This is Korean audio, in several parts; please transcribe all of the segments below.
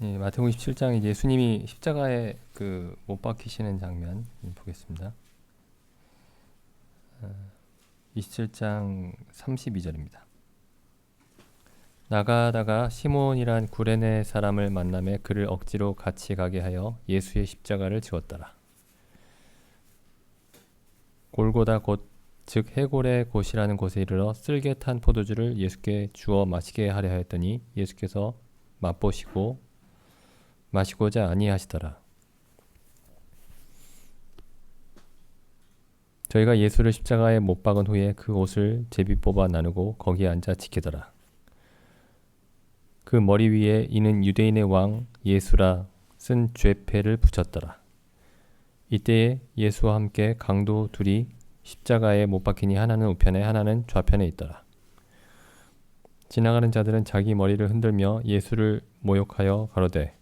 예, 마태복음 17장 이제 예수님이 십자가에 못 박히시는 장면 보겠습니다. 27장 32절입니다. 나가다가 시몬이란 구레네 사람을 만나매 그를 억지로 같이 가게 하여 예수의 십자가를 지었더라. 골고다 즉 해골의 곳이라는 곳에 이르러 쓸개 탄 포도주를 예수께 주어 마시게 하려 하였더니 예수께서 맛보시고 마시고자 아니하시더라. 저희가 예수를 십자가에 못 박은 후에 그 옷을 제비 뽑아 나누고 거기에 앉아 지키더라. 그 머리 위에 이는 유대인의 왕 예수라 쓴 죄패를 붙였더라. 이때에 예수와 함께 강도 둘이 십자가에 못 박히니 하나는 우편에 하나는 좌편에 있더라. 지나가는 자들은 자기 머리를 흔들며 예수를 모욕하여 가로되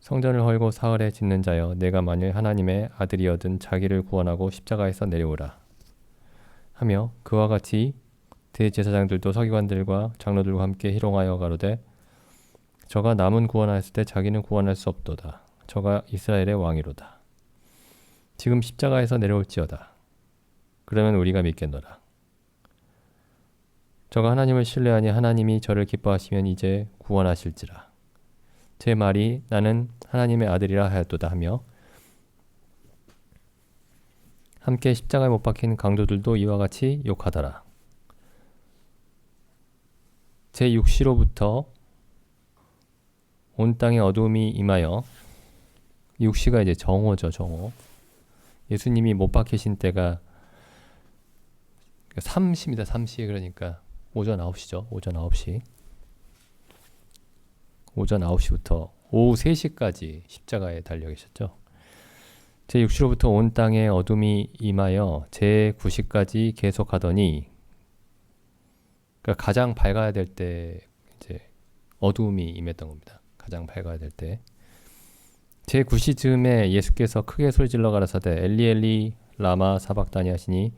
성전을 헐고 사흘에 짓는 자여 내가 만일 하나님의 아들이어든 자기를 구원하고 십자가에서 내려오라 하며 그와 같이 대제사장들도 서기관들과 장로들과 함께 희롱하여 가로되 저가 남은 구원하였을 때 자기는 구원할 수 없도다. 저가 이스라엘의 왕이로다. 지금 십자가에서 내려올지어다. 그러면 우리가 믿겠노라. 저가 하나님을 신뢰하니 하나님이 저를 기뻐하시면 이제 구원하실지라. 제 말이 나는 하나님의 아들이라 하였도다 하며 함께 십자가에 못 박힌 강도들도 이와 같이 욕하더라. 제 육시로부터 온 땅에 어둠이 임하여 육시가 이제 정오죠. 정오. 예수님이 못 박히신 때가 3시입니다. 3시 그러니까 오전 9시죠. 오전 9시. 오전 9시부터 오후 3시까지 십자가에 달려 계셨죠. 제6시로부터 온 땅에 어둠이 임하여 제9시까지 계속하더니 그러니까 가장 밝아야 될 때 이제 어둠이 임했던 겁니다. 가장 밝아야 될 때. 제9시쯤에 예수께서 크게 소리질러 가라사대 엘리 엘리 라마 사박다니 하시니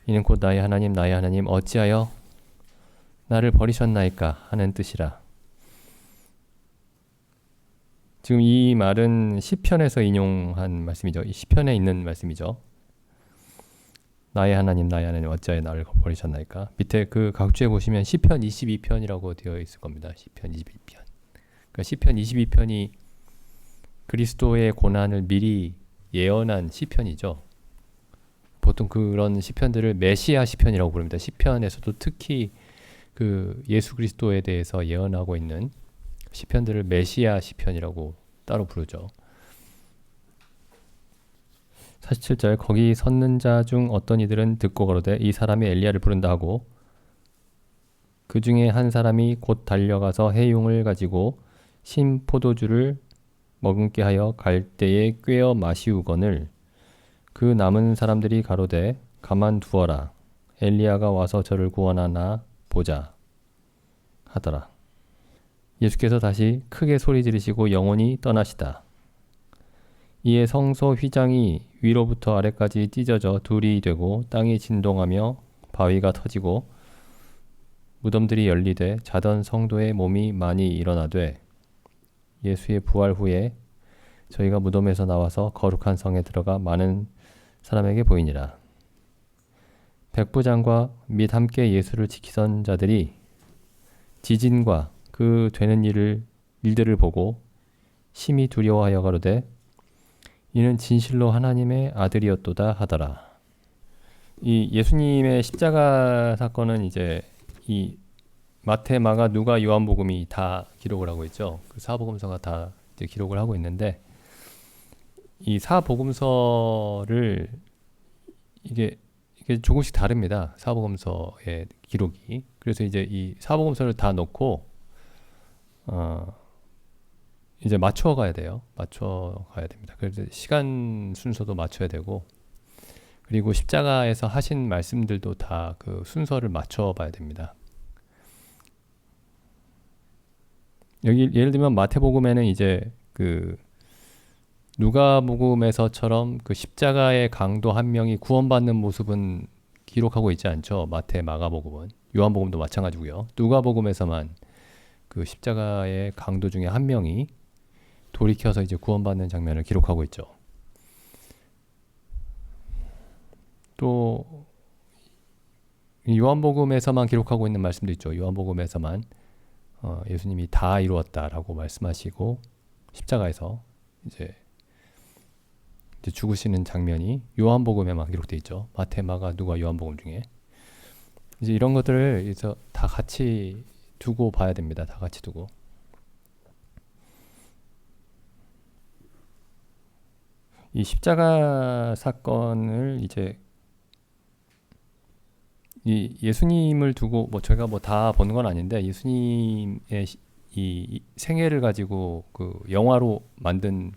이는 곧 나의 하나님 어찌하여 나를 버리셨나이까 하는 뜻이라. 지금 이 말은 시편에서 인용한 말씀이죠. 이 시편에 있는 말씀이죠. 나의 하나님 어찌하여 나를 버리셨나이까. 밑에 그 각주에 보시면 시편 22편이라고 되어 있을 겁니다. 시편 22편. 그러니까 시편 22편이 그리스도의 고난을 미리 예언한 시편이죠. 보통 그런 시편들을 메시아 시편이라고 부릅니다. 시편에서도 특히 그 예수 그리스도에 대해서 예언하고 있는 시편들을 메시아 시편이라고 따로 부르죠. 47절 거기 섰는 자 중 어떤 이들은 듣고 가로되 이 사람이 엘리야를 부른다 하고 그 중에 한 사람이 곧 달려가서 해용을 가지고 신 포도주를 머금게 하여 갈대에 꿰어 마시우거늘 그 남은 사람들이 가로되 가만 두어라 엘리야가 와서 저를 구원하나 보자 하더라. 예수께서 다시 크게 소리 지르시고 영원히 떠나시다. 이에 성소 휘장이 위로부터 아래까지 찢어져 둘이 되고 땅이 진동하며 바위가 터지고 무덤들이 열리되 자던 성도의 몸이 많이 일어나되 예수의 부활 후에 저희가 무덤에서 나와서 거룩한 성에 들어가 많은 사람에게 보이니라. 백부장과 및 함께 예수를 지키던 자들이 지진과 그 되는 일들을 보고 심히 두려워하여 가로되 이는 진실로 하나님의 아들이었도다 하더라. 이 예수님의 십자가 사건은 이제 이 마태, 마가, 누가, 요한복음이 다 기록을 하고 있죠. 그 사복음서가 다 이제 기록을 하고 있는데 이 사복음서를 이게 조금씩 다릅니다. 사복음서의 기록이. 그래서 이제 이 사복음서를 다 놓고 이제 맞춰가야 돼요. 맞춰가야 됩니다. 그래서 시간 순서도 맞춰야 되고 그리고 십자가에서 하신 말씀들도 다 그 순서를 맞춰봐야 됩니다. 여기 예를 들면 마태복음에는 이제 그 누가복음에서처럼 그 십자가의 강도 한 명이 구원받는 모습은 기록하고 있지 않죠. 마태, 마가복음은. 요한복음도 마찬가지고요. 누가복음에서만 그 십자가의 강도 중에 한 명이 돌이켜서 이제 구원받는 장면을 기록하고 있죠. 또 요한복음에서만 기록하고 있는 말씀도 있죠. 요한복음에서만 예수님이 다 이루었다라고 말씀하시고 십자가에서 이제 죽으시는 장면이 요한복음에만 기록되어 있죠. 마태, 마가, 누가, 요한복음 중에. 이제 이런 것들을 이제 다 같이 두고 봐야 됩니다. 다 같이 두고. 이 십자가 사건을 이제 이 예수님을 두고 뭐 제가 뭐 다 보는 건 아닌데 예수님의 이 생애를 가지고 그 영화로 만든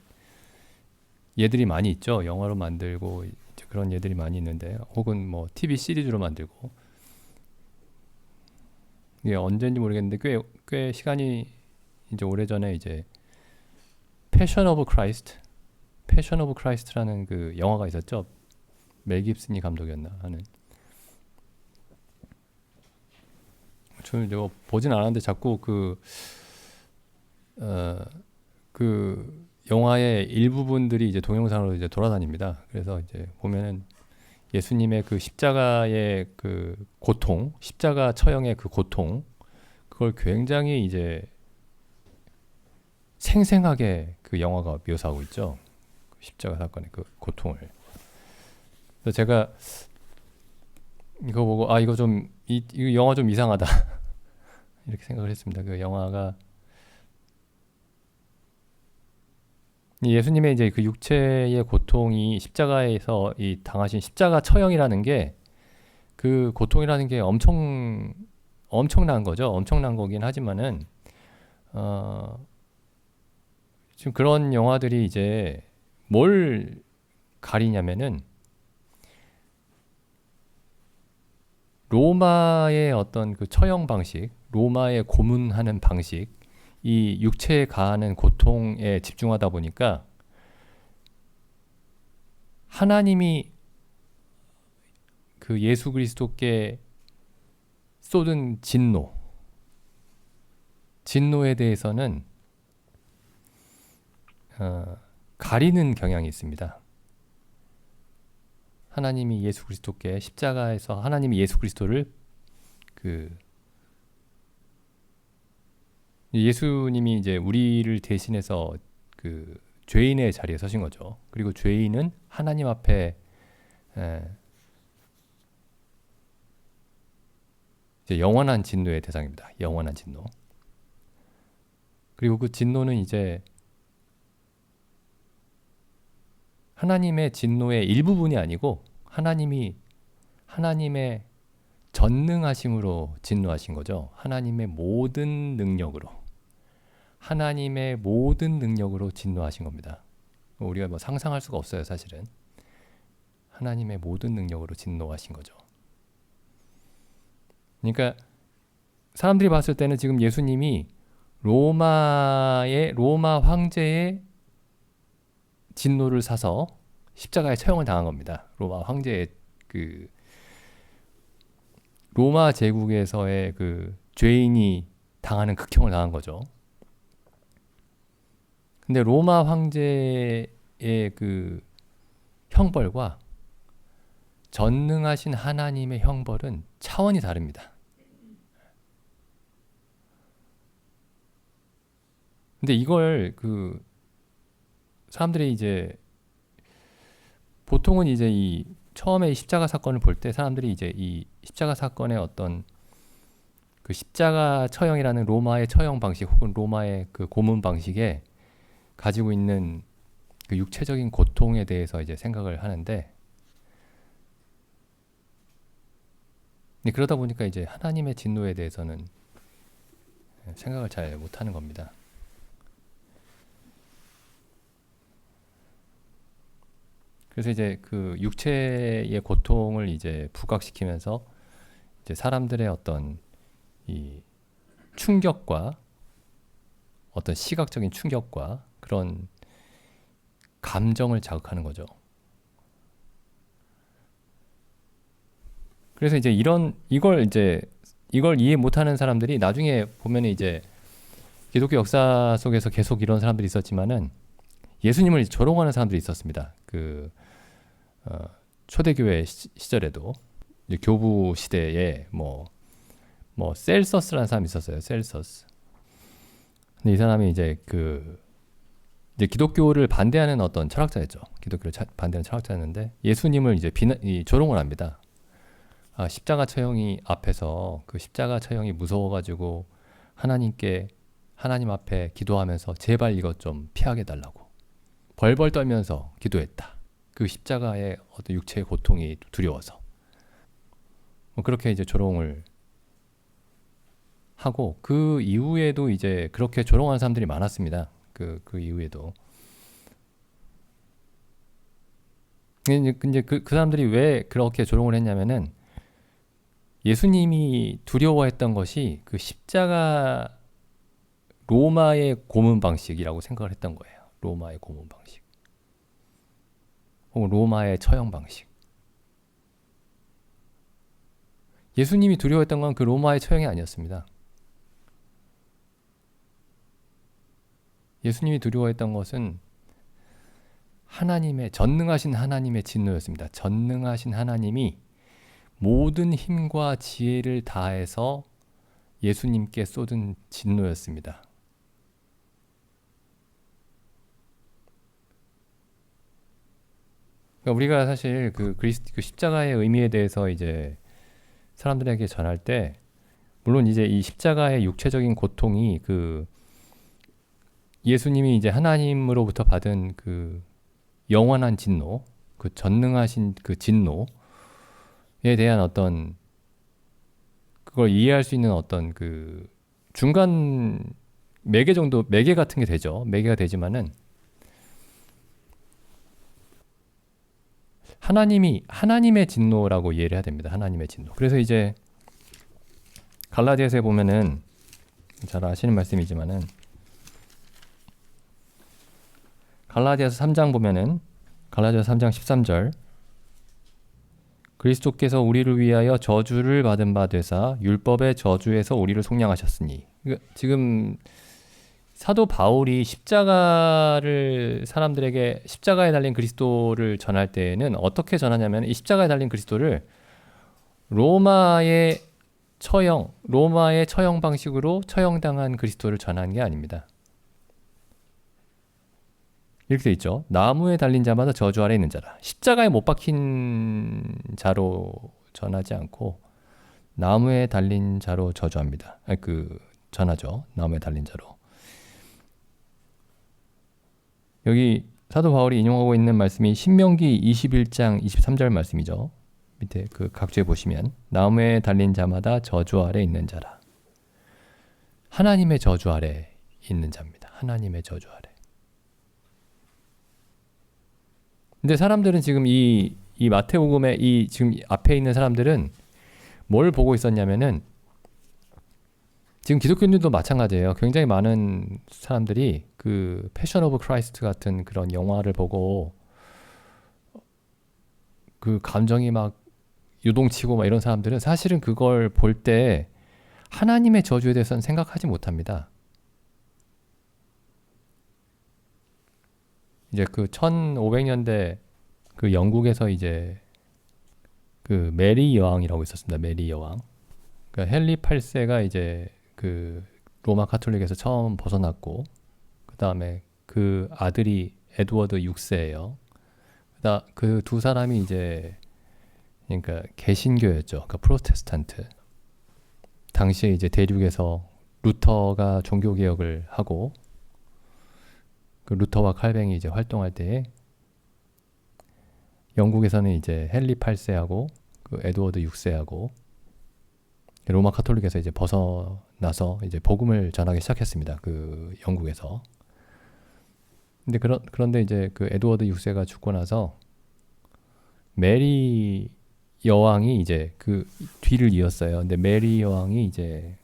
예들이 많이 있죠. 영화로 만들고 이제 그런 예들이 많이 있는데 혹은 뭐 TV 시리즈로 만들고 이게 언제인지 모르겠는데 꽤 시간이 이제 오래전에 이제 패션 오브 크라이스트라는 그 영화가 있었죠. 멜 깁슨이 감독이었나 하는. 저는 이거 보진 않았는데 자꾸 그 영화의 일부분들이 이제 동영상으로 이제 돌아다닙니다. 그래서 이제 보면은 예수님의 그 십자가의 그 고통, 십자가 처형의 그 고통, 그걸 굉장히 이제 생생하게 그 영화가 묘사하고 있죠. 십자가 사건의 그 고통을. 그래서 제가 이거 보고 아 이거 좀 이 영화 좀 이상하다 이렇게 생각을 했습니다. 그 영화가 예수님의 이제 그 육체의 고통이 십자가에서 이 당하신 십자가 처형이라는 게 그 고통이라는 게 엄청난 거죠. 엄청난 거긴 하지만은 지금 그런 영화들이 이제 뭘 가리냐면은 로마의 어떤 그 처형 방식, 로마의 고문하는 방식, 이 육체에 가하는 고통에 집중하다 보니까 하나님이 그 예수 그리스도께 쏟은 진노에 대해서는 가리는 경향이 있습니다. 하나님이 예수 그리스도께 십자가에서 하나님이 예수 그리스도를 그 예수님이 이제 우리를 대신해서 그 죄인의 자리에 서신 거죠. 그리고 죄인은 하나님 앞에 이제 영원한 진노의 대상입니다. 영원한 진노. 그리고 그 진노는 이제 하나님의 진노의 일부분이 아니고 하나님의 전능하심으로 진노하신 거죠. 하나님의 모든 능력으로 진노하신 겁니다. 우리가 뭐 상상할 수가 없어요, 사실은. 하나님의 모든 능력으로 진노하신 거죠. 그러니까 사람들이 봤을 때는 지금 예수님이 로마 황제의 진노를 사서 십자가에 처형을 당한 겁니다. 로마 황제의 그 로마 제국에서의 그 죄인이 당하는 극형을 당한 거죠. 근데 로마 황제의 그 형벌과 전능하신 하나님의 형벌은 차원이 다릅니다. 근데 이걸 그 사람들이 이제 보통은 이제 이 처음에 이 십자가 사건을 볼 때 사람들이 이제 이 십자가 사건의 어떤 그 십자가 처형이라는 로마의 처형 방식 혹은 로마의 그 고문 방식에 가지고 있는 그 육체적인 고통에 대해서 이제 생각을 하는데 그러다 보니까 이제 하나님의 진노에 대해서는 생각을 잘 못하는 겁니다. 그래서 이제 그 육체의 고통을 이제 부각시키면서 이제 사람들의 어떤 이 충격과 어떤 시각적인 충격과 그런 감정을 자극하는 거죠. 그래서 이제 이걸 이해 못하는 사람들이 나중에 보면 이제 기독교 역사 속에서 계속 이런 사람들이 있었지만은 예수님을 조롱하는 사람들이 있었습니다. 초대교회 시절에도 이제 교부 시대에 뭐 셀서스라는 사람이 있었어요. 셀서스. 근데 이 사람이 이제 이제 기독교를 반대하는 어떤 철학자였죠. 기독교를 반대하는 철학자였는데 예수님을 이제 조롱을 합니다. 십자가 처형이 앞에서 그 십자가 처형이 무서워가지고 하나님 앞에 기도하면서 제발 이것 좀 피하게 달라고 벌벌 떨면서 기도했다. 그 십자가의 어떤 육체의 고통이 두려워서 그렇게 이제 조롱을 하고 그 이후에도 이제 그렇게 조롱하는 사람들이 많았습니다. 그 이후에도. 근데 그 사람들이 왜 그렇게 조롱을 했냐면은 예수님이 두려워했던 것이 그 십자가 로마의 고문 방식이라고 생각을 했던 거예요. 로마의 고문 방식. 혹은 로마의 처형 방식. 예수님이 두려워했던 건 그 로마의 처형이 아니었습니다. 예수님이 두려워했던 것은 전능하신 하나님의 진노였습니다. 전능하신 하나님이 모든 힘과 지혜를 다해서 예수님께 쏟은 진노였습니다. 그러니까 우리가 사실 그 십자가의 의미에 대해서 이제 사람들에게 전할 때, 물론 이제 이 십자가의 육체적인 고통이 예수님이 이제 하나님으로부터 받은 그 영원한 진노, 그 전능하신 그 진노에 대한 어떤 그걸 이해할 수 있는 어떤 그 중간 매개 같은 게 되죠. 매개가 되지만은 하나님의 진노라고 이해를 해야 됩니다. 하나님의 진노. 그래서 이제 갈라디아서에 보면은 잘 아시는 말씀이지만은 갈라디아서 3장 보면은 갈라디아서 3장 13절 그리스도께서 우리를 위하여 저주를 받은 바 되사 율법의 저주에서 우리를 속량하셨으니. 지금 사도 바울이 사람들에게 십자가에 달린 그리스도를 전할 때에는 어떻게 전하냐면 이 십자가에 달린 그리스도를 로마의 처형 방식으로 처형당한 그리스도를 전하는 게 아닙니다. 이렇게 돼 있죠. 나무에 달린 자마다 저주 아래 있는 자라. 십자가에 못 박힌 자로 전하지 않고 나무에 달린 자로 저주합니다. 전하죠. 나무에 달린 자로. 여기 사도 바울이 인용하고 있는 말씀이 신명기 21장 23절 말씀이죠. 밑에 그 각주에 보시면 나무에 달린 자마다 저주 아래 있는 자라. 하나님의 저주 아래 있는 자입니다. 하나님의 저주 아래. 근데 사람들은 지금 이 마태복음의 지금 앞에 있는 사람들은 뭘 보고 있었냐면은 지금 기독교인들도 마찬가지예요. 굉장히 많은 사람들이 그 패션 오브 크라이스트 같은 그런 영화를 보고 그 감정이 막 유동치고 막 이런 사람들은 사실은 그걸 볼 때 하나님의 저주에 대해서는 생각하지 못합니다. 이제 그 1500년대 그 영국에서 이제 그 메리 여왕이라고 있었습니다. 메리 여왕. 그러니까 헨리 8세가 이제 그 로마 카톨릭에서 처음 벗어났고 그 다음에 그 아들이 에드워드 6세예요. 그 두 사람이 이제 그러니까 개신교였죠. 그러니까 프로테스탄트. 당시에 이제 대륙에서 루터가 종교 개혁을 하고 그 루터와 칼뱅이 이제 활동할 때에 영국에서는 이제 헨리 8세하고 그 에드워드 6세하고 로마 카톨릭에서 이제 벗어나서 이제 복음을 전하기 시작했습니다. 그 영국에서. 근데 그런데 이제 그 에드워드 6세가 죽고 나서 메리 여왕이 이제 그 뒤를 이었어요. 근데 메리 여왕이 이제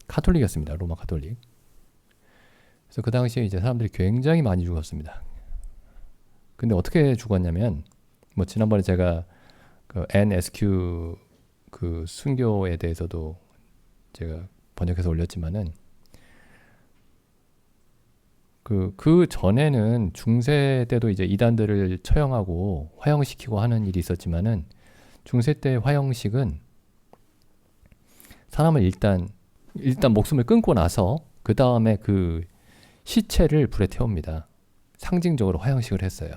카톨릭이었습니다. 로마 카톨릭. 그래서 그 당시에 이제 사람들이 굉장히 많이 죽었습니다. 근데 어떻게 죽었냐면 뭐 지난번에 제가 그 NSQ 그 순교에 대해서도 제가 번역해서 올렸지만은 그 전에는 중세 때도 이제 이단들을 처형하고 화형시키고 하는 일이 있었지만은 중세 때 화형식은 사람을 일단 목숨을 끊고 나서 그 다음에 그 시체를 불에 태웁니다. 상징적으로 화형식을 했어요.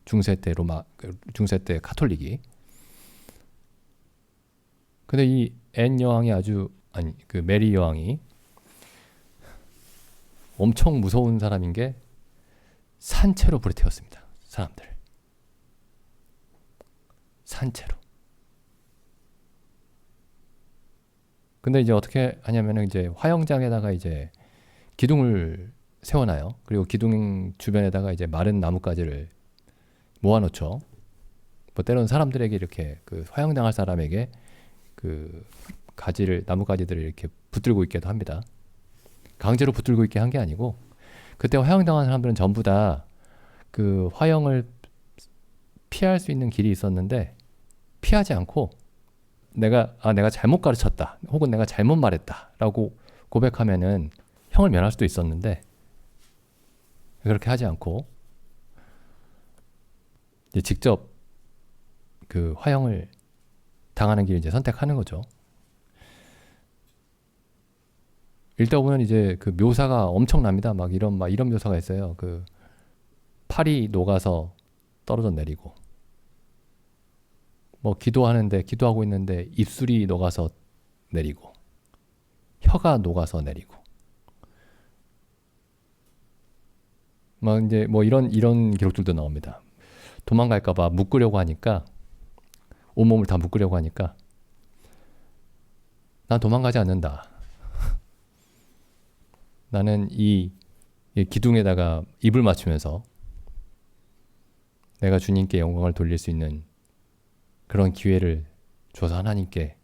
중세 때 카톨릭이. 근데 이 앤 여왕이 그 메리 여왕이 엄청 무서운 사람인 게 산채로 불에 태웠습니다. 사람들. 산채로. 근데 이제 어떻게 하냐면은 이제 화형장에다가 이제 기둥을 세워놔요. 그리고 기둥 주변에다가 이제 마른 나뭇가지를 모아놓죠. 뭐 때로는 사람들에게 이렇게 그 화형당할 사람에게 그 나뭇가지들을 이렇게 붙들고 있기도 합니다. 강제로 붙들고 있게 한 게 아니고 그때 화형당한 사람들은 전부 다 그 화형을 피할 수 있는 길이 있었는데 피하지 않고 내가 잘못 가르쳤다 혹은 내가 잘못 말했다 라고 고백하면은 형을 면할 수도 있었는데 그렇게 하지 않고 이제 직접 그 화형을 당하는 길을 이제 선택하는 거죠. 읽다 보면 이제 그 묘사가 엄청납니다. 막 이런 묘사가 있어요. 그 팔이 녹아서 떨어져 내리고, 뭐 기도하고 있는데 입술이 녹아서 내리고, 혀가 녹아서 내리고, 막 이제 뭐 이런 기록들도 나옵니다. 도망갈까봐 묶으려고 하니까 온몸을 다 묶으려고 하니까 난 도망가지 않는다. 나는 이 기둥에다가 입을 맞추면서 내가 주님께 영광을 돌릴 수 있는 그런 기회를 줘서 하나님께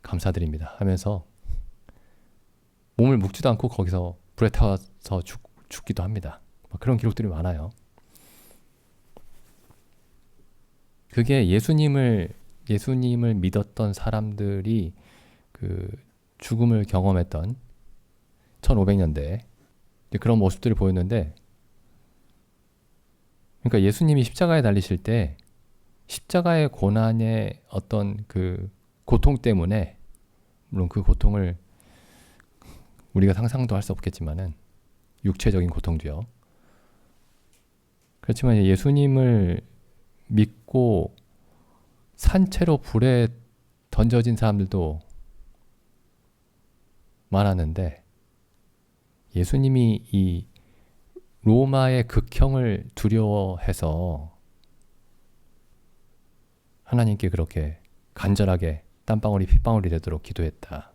감사드립니다 하면서 몸을 묶지도 않고 거기서 불에 타서 죽기도 합니다. 그런 기록들이 많아요. 그게 예수님을 믿었던 사람들이 그 죽음을 경험했던 1500년대 그런 모습들을 보였는데, 그러니까 예수님이 십자가에 달리실 때 십자가의 고난의 어떤 그 고통 때문에, 물론 그 고통을 우리가 상상도 할 수 없겠지만은 육체적인 고통도요. 그렇지만 예수님을 믿고 산채로 불에 던져진 사람들도 많았는데, 예수님이 이 로마의 극형을 두려워해서 하나님께 그렇게 간절하게 땀방울이 핏방울이 되도록 기도했다.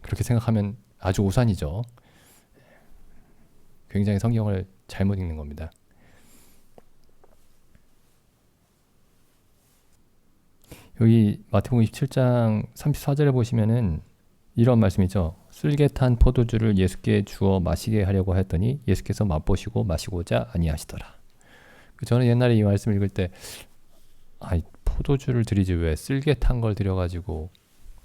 그렇게 생각하면 아주 오산이죠. 굉장히 성경을 잘못 읽는 겁니다. 여기 마태복음 27장 34절에 보시면은 이런 말씀이죠. 쓸개 탄 포도주를 예수께 주어 마시게 하려고 했더니 예수께서 맛보시고 마시고자 아니하시더라. 저는 옛날에 이 말씀을 읽을 때 포도주를 드리지 왜 쓸개 탄 걸 드려가지고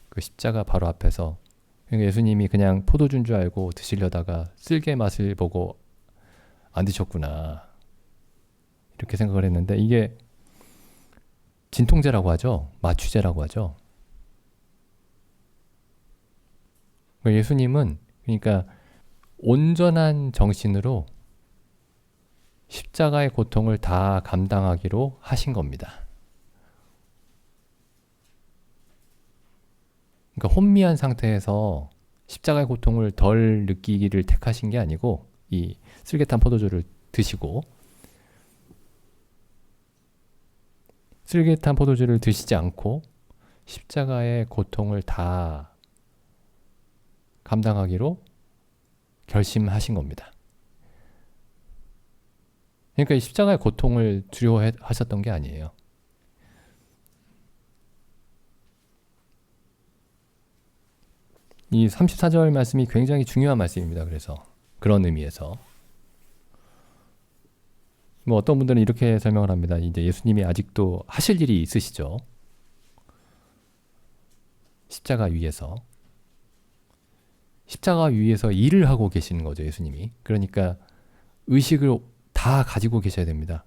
그 십자가 바로 앞에서, 그러니까 예수님이 그냥 포도주인 줄 알고 드시려다가 쓸개 맛을 보고 안 드셨구나 이렇게 생각을 했는데, 이게 진통제라고 하죠. 마취제라고 하죠. 예수님은 그러니까 온전한 정신으로 십자가의 고통을 다 감당하기로 하신 겁니다. 그러니까 혼미한 상태에서 십자가의 고통을 덜 느끼기를 택하신 게 아니고 이 쓸개탄 포도주를 드시고, 쓸개탄 포도주를 드시지 않고 십자가의 고통을 다 감당하기로 결심하신 겁니다. 그러니까 이 십자가의 고통을 두려워하셨던 게 아니에요. 이 34절 말씀이 굉장히 중요한 말씀입니다. 그래서 그런 의미에서 뭐 어떤 분들은 이렇게 설명을 합니다. 이제 예수님이 아직도 하실 일이 있으시죠. 십자가 위에서 일을 하고 계시는 거죠, 예수님이. 그러니까 의식을 다 가지고 계셔야 됩니다.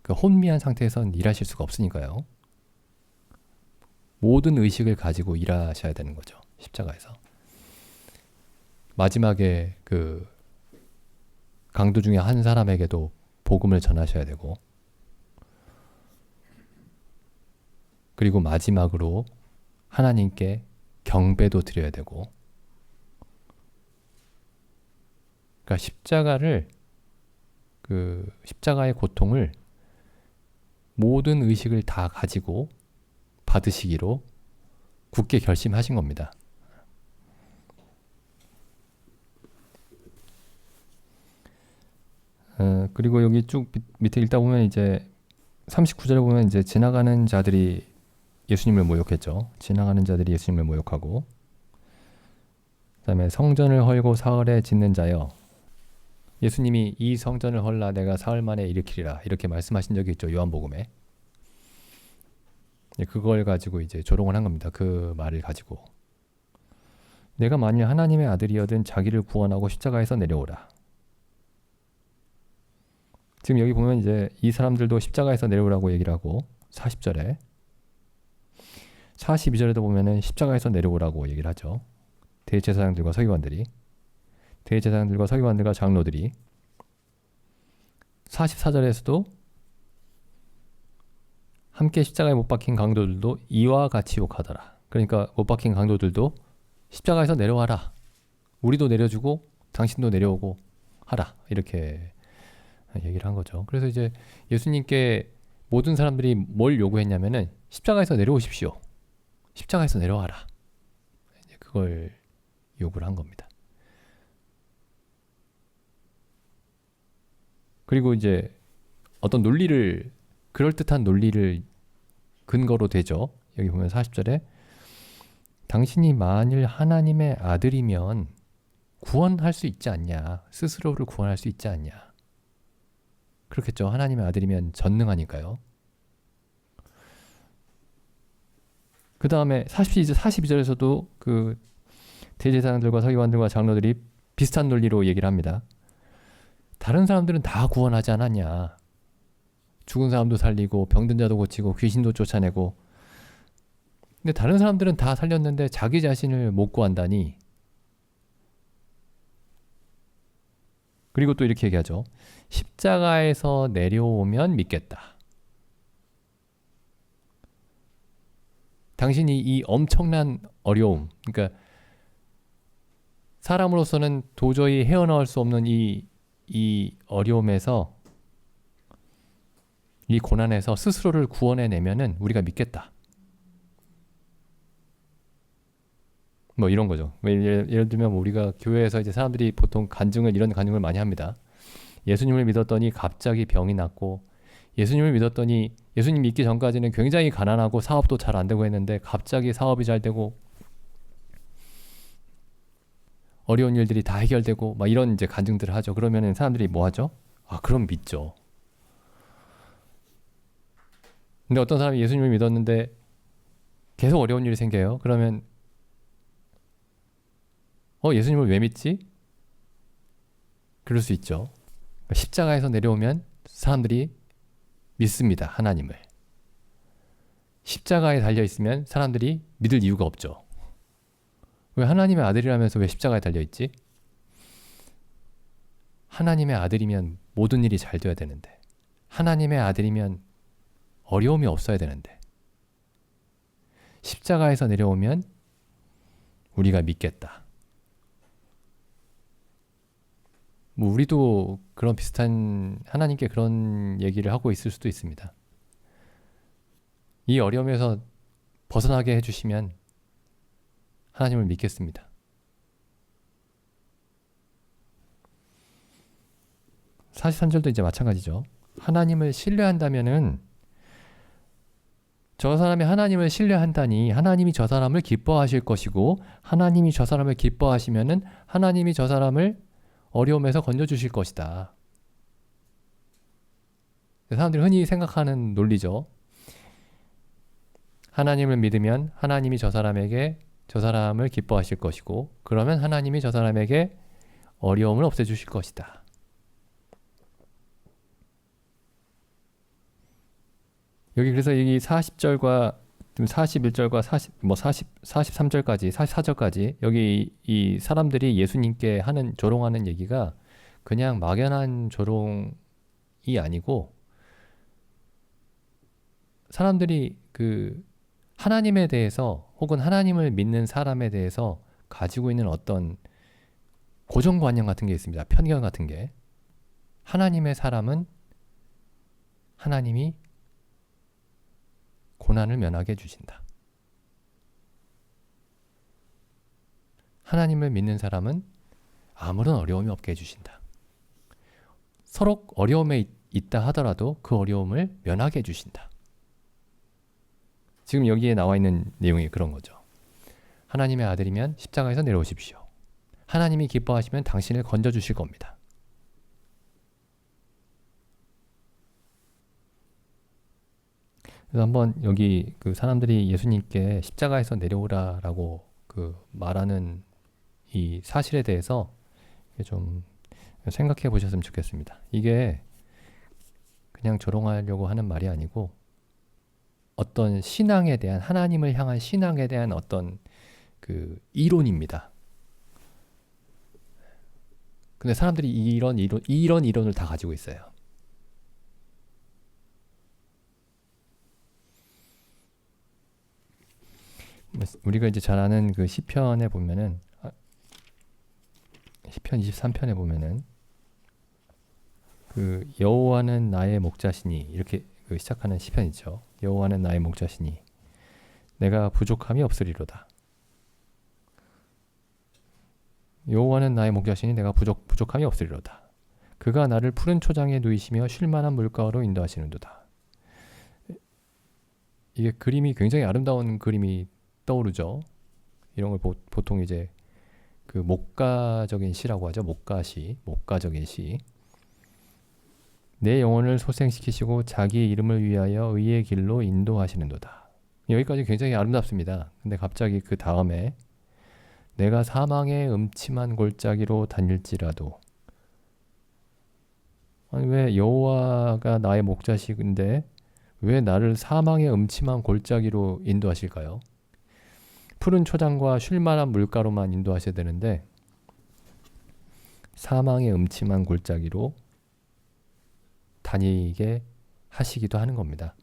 그 혼미한 상태에서는 일하실 수가 없으니까요. 모든 의식을 가지고 일하셔야 되는 거죠. 십자가에서. 마지막에 그 강도 중에 한 사람에게도 복음을 전하셔야 되고, 그리고 마지막으로 하나님께 경배도 드려야 되고, 그러니까 십자가의 고통을 모든 의식을 다 가지고 받으시기로 굳게 결심하신 겁니다. 그리고 여기 쭉 밑에 읽다 보면 이제 39절에 보면 이제 지나가는 자들이 예수님을 모욕했죠. 지나가는 자들이 예수님을 모욕하고, 그다음에 성전을 헐고 사흘에 짓는 자여, 예수님이 이 성전을 헐라 내가 사흘 만에 일으키리라 이렇게 말씀하신 적이 있죠. 요한복음에. 그걸 가지고 이제 조롱을 한 겁니다. 그 말을 가지고. 내가 만일 하나님의 아들이어든 자기를 구원하고 십자가에서 내려오라. 지금 여기 보면 이제 이 사람들도 십자가에서 내려오라고 얘기를 하고, 40절에 42절에도 보면은 십자가에서 내려오라고 얘기를 하죠. 대제사장들과 서기관들과 장로들이. 44절에서도 함께 십자가에 못 박힌 강도들도 이와 같이 욕하더라. 그러니까 못 박힌 강도들도 십자가에서 내려와라. 우리도 내려주고 당신도 내려오고 하라. 이렇게 얘기를 한 거죠. 그래서 이제 예수님께 모든 사람들이 뭘 요구했냐면은 십자가에서 내려오십시오. 십자가에서 내려와라. 이제 그걸 요구를 한 겁니다. 그리고 이제 어떤 논리를, 그럴듯한 논리를 근거로 대죠. 여기 보면 40절에 당신이 만일 하나님의 아들이면 구원할 수 있지 않냐. 스스로를 구원할 수 있지 않냐. 그렇겠죠. 하나님의 아들이면 전능하니까요. 그 다음에 42절에서도 그 대제사장들과 서기관들과 장로들이 비슷한 논리로 얘기를 합니다. 다른 사람들은 다 구원하지 않았냐. 죽은 사람도 살리고 병든 자도 고치고 귀신도 쫓아내고. 근데 다른 사람들은 다 살렸는데 자기 자신을 못 구한다니. 그리고 또 이렇게 얘기하죠. 십자가에서 내려오면 믿겠다. 당신이 이 엄청난 어려움, 그러니까 사람으로서는 도저히 헤어나올 수 없는 이 어려움에서, 이 고난에서 스스로를 구원해내면은 우리가 믿겠다. 뭐 이런 거죠. 예를 들면 우리가 교회에서 이제 사람들이 보통 이런 간증을 많이 합니다. 예수님을 믿었더니 갑자기 병이 났고, 예수님을 믿었더니 예수님 믿기 전까지는 굉장히 가난하고 사업도 잘 안 되고 했는데 갑자기 사업이 잘 되고 어려운 일들이 다 해결되고 막 이런 이제 간증들을 하죠. 그러면은 사람들이 뭐 하죠? 아, 그럼 믿죠. 근데 어떤 사람이 예수님을 믿었는데 계속 어려운 일이 생겨요. 그러면 예수님을 왜 믿지? 그럴 수 있죠. 그러니까 십자가에서 내려오면 사람들이 믿습니다. 하나님을. 십자가에 달려있으면 사람들이 믿을 이유가 없죠. 왜 하나님의 아들이라면서 왜 십자가에 달려있지? 하나님의 아들이면 모든 일이 잘 돼야 되는데, 하나님의 아들이면 어려움이 없어야 되는데, 십자가에서 내려오면 우리가 믿겠다. 뭐 우리도 그런 비슷한, 하나님께 그런 얘기를 하고 있을 수도 있습니다. 이 어려움에서 벗어나게 해주시면 하나님을 믿겠습니다. (43절도) 이제 마찬가지죠. 하나님을 신뢰한다면은, 저 사람이 하나님을 신뢰한다니 하나님이 저 사람을 기뻐하실 것이고, 하나님이 저 사람을 기뻐하시면은 하나님이 저 사람을 어려움에서 건져주실 것이다. 사람들이 흔히 생각하는 논리죠. 하나님을 믿으면 하나님이 저 사람을 기뻐하실 것이고, 그러면 하나님이 저 사람에게 어려움을 없애주실 것이다. 여기 그래서 이 40절과 41절과 43절까지 44절까지 여기 이 사람들이 예수님께 하는 조롱하는 얘기가 그냥 막연한 조롱이 아니고 사람들이 그 하나님에 대해서 혹은 하나님을 믿는 사람에 대해서 가지고 있는 어떤 고정관념 같은 게 있습니다. 편견 같은 게. 하나님의 사람은 하나님이 고난을 면하게 해주신다. 하나님을 믿는 사람은 아무런 어려움이 없게 해주신다. 서로 어려움에 있다 하더라도 그 어려움을 면하게 해주신다. 지금 여기에 나와 있는 내용이 그런 거죠. 하나님의 아들이면 십자가에서 내려오십시오. 하나님이 기뻐하시면 당신을 건져주실 겁니다. 그래서 한번 여기 그 사람들이 예수님께 십자가에서 내려오라라고 그 말하는 이 사실에 대해서 좀 생각해 보셨으면 좋겠습니다. 이게 그냥 조롱하려고 하는 말이 아니고 어떤 신앙에 대한 하나님을 향한 신앙에 대한 어떤 그 이론입니다. 근데 사람들이 이런 이론을 다 가지고 있어요. 우리가 이제 잘 아는 그 시편에 보면은 시편 23편에 보면은 그 여호와는 나의 목자시니 이렇게 그 시작하는 시편이죠. 여호와는 나의 목자시니 내가 부족함이 없으리로다. 여호와는 나의 목자시니 내가 부족함이 없으리로다. 그가 나를 푸른 초장에 누이시며 쉴만한 물가로 인도하시는도다. 이게 그림이 굉장히 아름다운 그림이 떠오르죠. 이런 걸 보통 이제 그 목가적인 시라고 하죠. 목가시, 목가적인 시. 내 영혼을 소생시키시고 자기의 이름을 위하여 의의 길로 인도하시는도다. 여기까지 굉장히 아름답습니다. 근데 갑자기 그 다음에 내가 사망의 음침한 골짜기로 다닐지라도 아니 왜 여호와가 나의 목자식인데 왜 나를 사망의 음침한 골짜기로 인도하실까요? 푸른 초장과 쉴만한 물가로만 인도하셔야 되는데 사망의 음침한 골짜기로 다니게 하시기도 하는 겁니다.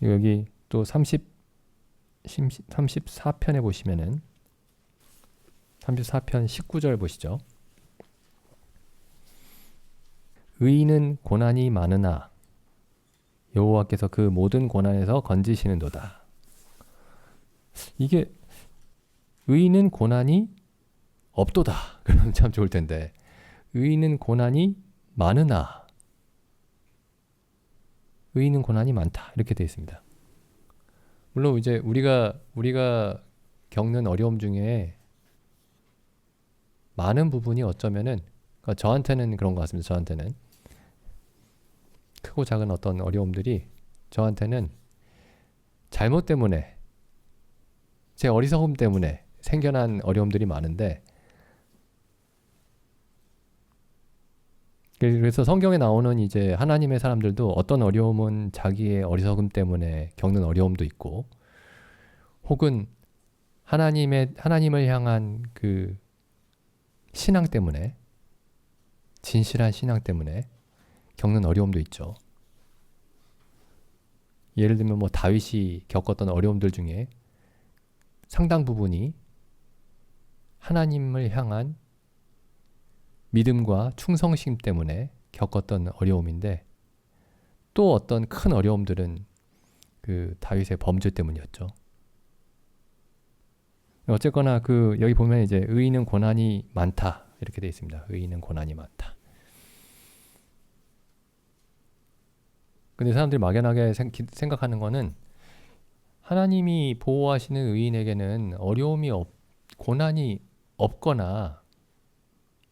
여기 또 34편에 보시면은 34편 19절 보시죠. 의인은 고난이 많으나 여호와께서 그 모든 고난에서 건지시는도다. 이게 의인은 고난이 없도다. 그러면 참 좋을 텐데 의인은 고난이 많으나 의인은 고난이 많다. 이렇게 되어 있습니다. 물론 이제 우리가 겪는 어려움 중에 많은 부분이 어쩌면은 그러니까 저한테는 그런 것 같습니다. 저한테는 크고 작은 어떤 어려움들이 저한테는 잘못 때문에 제 어리석음 때문에 생겨난 어려움들이 많은데 그래서 성경에 나오는 이제 하나님의 사람들도 어떤 어려움은 자기의 어리석음 때문에 겪는 어려움도 있고 혹은 하나님을 향한 그 신앙 때문에 진실한 신앙 때문에 겪는 어려움도 있죠. 예를 들면 뭐 다윗이 겪었던 어려움들 중에 상당 부분이 하나님을 향한 믿음과 충성심 때문에 겪었던 어려움인데 또 어떤 큰 어려움들은 그 다윗의 범죄 때문이었죠. 어쨌거나 그 여기 보면 이제 의인은 고난이 많다 이렇게 되어 있습니다. 의인은 고난이 많다. 근데 사람들이 막연하게 생각하는 거는 하나님이 보호하시는 의인에게는 고난이 없거나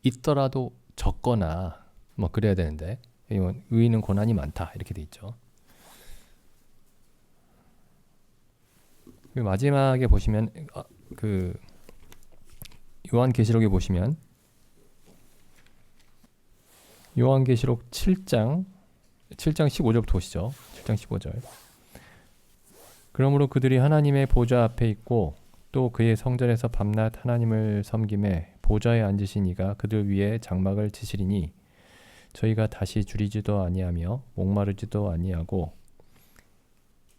있더라도 적거나 뭐 그래야 되는데 의인은 고난이 많다 이렇게 돼 있죠. 마지막에 보시면 그 요한계시록에 보시면 요한계시록 7장 15절부터 보시죠. 7장 15절. 그러므로 그들이 하나님의 보좌 앞에 있고 또 그의 성전에서 밤낮 하나님을 섬김에 보좌에 앉으신 이가 그들 위에 장막을 치시리니 저희가 다시 줄이지도 아니하며 목마르지도 아니하고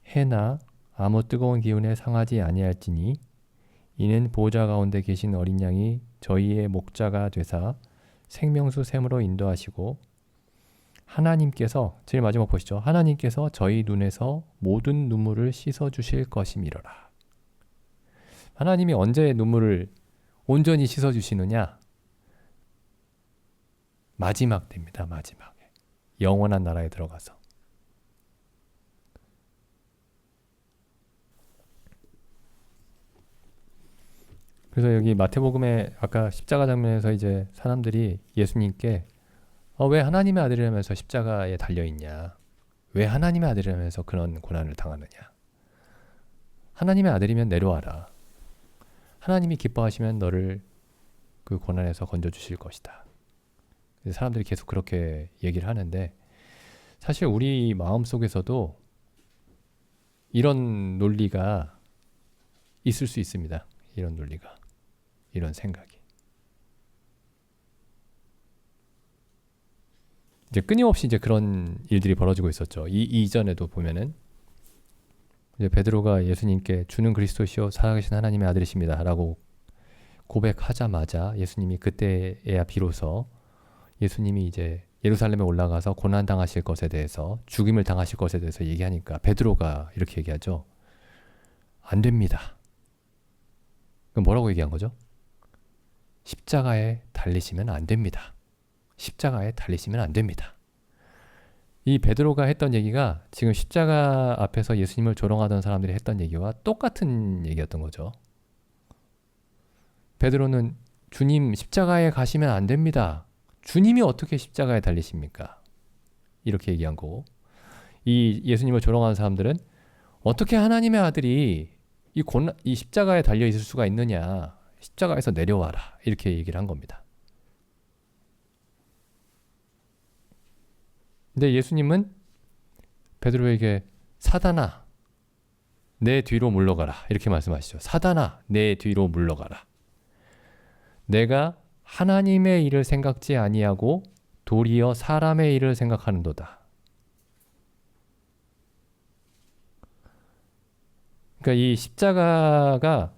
해나 아무 뜨거운 기운에 상하지 아니할지니 이는 보좌 가운데 계신 어린 양이 저희의 목자가 되사 생명수 샘으로 인도하시고 하나님께서 제일 마지막 보시죠. 하나님께서 저희 눈에서 모든 눈물을 씻어 주실 것임이로라. 하나님이 언제 눈물을 온전히 씻어 주시느냐? 마지막 때입니다. 마지막에. 영원한 나라에 들어가서. 그래서 여기 마태복음에 아까 십자가 장면에서 이제 사람들이 예수님께 왜 하나님의 아들이라면서 십자가에 달려있냐? 왜 하나님의 아들이라면서 그런 고난을 당하느냐? 하나님의 아들이면 내려와라. 하나님이 기뻐하시면 너를 그 고난에서 건져주실 것이다. 사람들이 계속 그렇게 얘기를 하는데 사실 우리 마음속에서도 이런 논리가 있을 수 있습니다. 이런 논리가. 이런 생각이. 이제 끊임없이 이제 그런 일들이 벌어지고 있었죠. 이전에도 보면은 이제 베드로가 예수님께 주는 그리스도시요 살아계신 하나님의 아들이십니다라고 고백하자마자 예수님이 그때에야 비로소 예수님이 이제 예루살렘에 올라가서 고난 당하실 것에 대해서 죽임을 당하실 것에 대해서 얘기하니까 베드로가 이렇게 얘기하죠. 안 됩니다. 그럼 뭐라고 얘기한 거죠? 십자가에 달리시면 안 됩니다. 십자가에 달리시면 안 됩니다. 이 베드로가 했던 얘기가 지금 십자가 앞에서 예수님을 조롱하던 사람들이 했던 얘기와 똑같은 얘기였던 거죠. 베드로는 주님 십자가에 가시면 안 됩니다. 주님이 어떻게 십자가에 달리십니까? 이렇게 얘기한 거고 이 예수님을 조롱하는 사람들은 어떻게 하나님의 아들이 이 십자가에 달려 있을 수가 있느냐. 십자가에서 내려와라. 이렇게 얘기를 한 겁니다. 근데 예수님은 베드로에게 사단아 내 뒤로 물러가라 이렇게 말씀하시죠. 사단아 내 뒤로 물러가라. 내가 하나님의 일을 생각지 아니하고 도리어 사람의 일을 생각하는도다. 그러니까 이 십자가가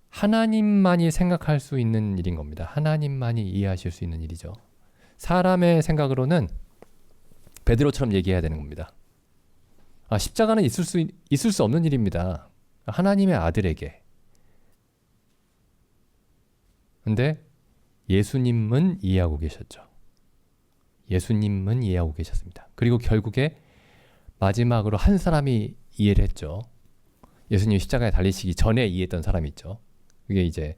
하나님만이 생각할 수 있는 일인 겁니다. 하나님만이 이해하실 수 있는 일이죠. 사람의 생각으로는 베드로처럼 얘기해야 되는 겁니다. 십자가는 있을 수 없는 일입니다. 하나님의 아들에게. 근데 예수님은 이해하고 계셨죠. 예수님은 이해하고 계셨습니다. 그리고 결국에 마지막으로 한 사람이 이해를 했죠. 예수님이 십자가에 달리시기 전에 이해했던 사람이 있죠. 그게 이제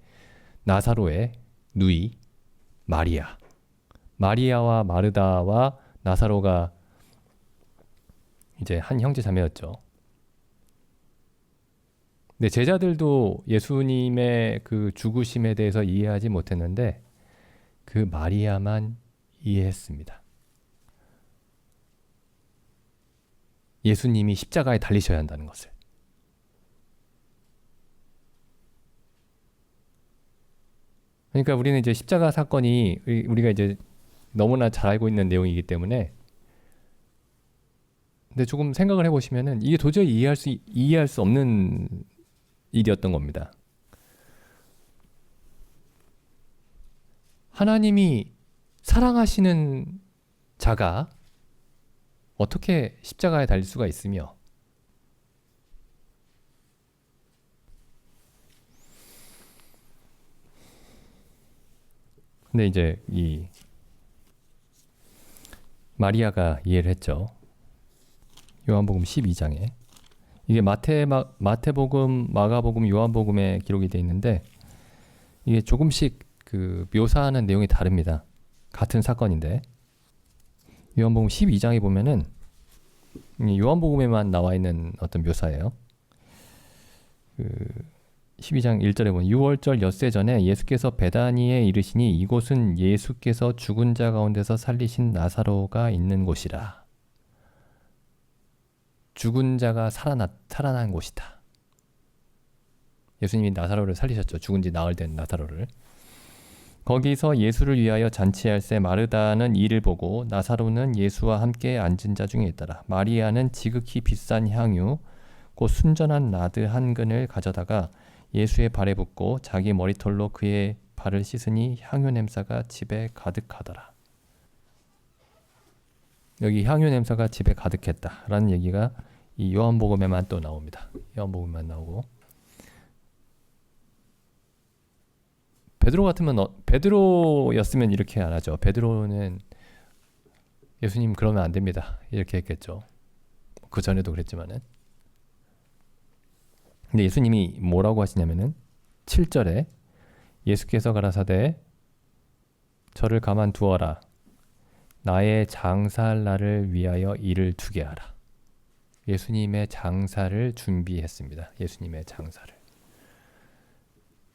나사로의 누이 마리아. 마리아와 마르다와 나사로가 이제 한 형제 자매였죠. 근데 제자들도 예수님의 그 죽으심에 대해서 이해하지 못했는데 그 마리아만 이해했습니다. 예수님이 십자가에 달리셔야 한다는 것을. 그러니까 우리는 이제 십자가 사건이 우리가 이제 너무나 잘 알고 있는 내용이기 때문에 근데 조금 생각을 해보시면은 이게 도저히 이해할 수 없는 일이었던 겁니다. 하나님이 사랑하시는 자가 어떻게 십자가에 달릴 수가 있으며 근데 이제 이 마리아가 이해를 했죠. 요한복음 12장에 이게 마태복음, 마가복음, 요한복음에 기록이 되어 있는데 이게 조금씩 그 묘사하는 내용이 다릅니다. 같은 사건인데 요한복음 12장에 보면은 요한복음에만 나와 있는 어떤 묘사예요. 12장 1절에 보면 6월절 엿새 전에 예수께서 베다니에 이르시니 이곳은 예수께서 죽은 자 가운데서 살리신 나사로가 있는 곳이라. 죽은 자가 살아난 곳이다. 예수님이 나사로를 살리셨죠. 죽은 지 나흘 된 나사로를. 거기서 예수를 위하여 잔치할새 마르다는 이를 보고 나사로는 예수와 함께 앉은 자 중에 있더라. 마리아는 지극히 비싼 향유 곧 순전한 나드 한 근을 가져다가 예수의 발에 붓고 자기 머리털로 그의 발을 씻으니 향유 냄새가 집에 가득하더라. 여기 향유 냄새가 집에 가득했다라는 얘기가 이 요한복음에만 또 나옵니다. 요한복음만 나오고 베드로 같으면 베드로였으면 이렇게 안 하죠. 베드로는 예수님 그러면 안 됩니다. 이렇게 했겠죠. 그 전에도 그랬지만은. 근데 예수님이 뭐라고 하시냐면은 7절에 예수께서 가라사대 저를 가만두어라. 나의 장사할 날을 위하여 일을 두게 하라. 예수님의 장사를 준비했습니다. 예수님의 장사를.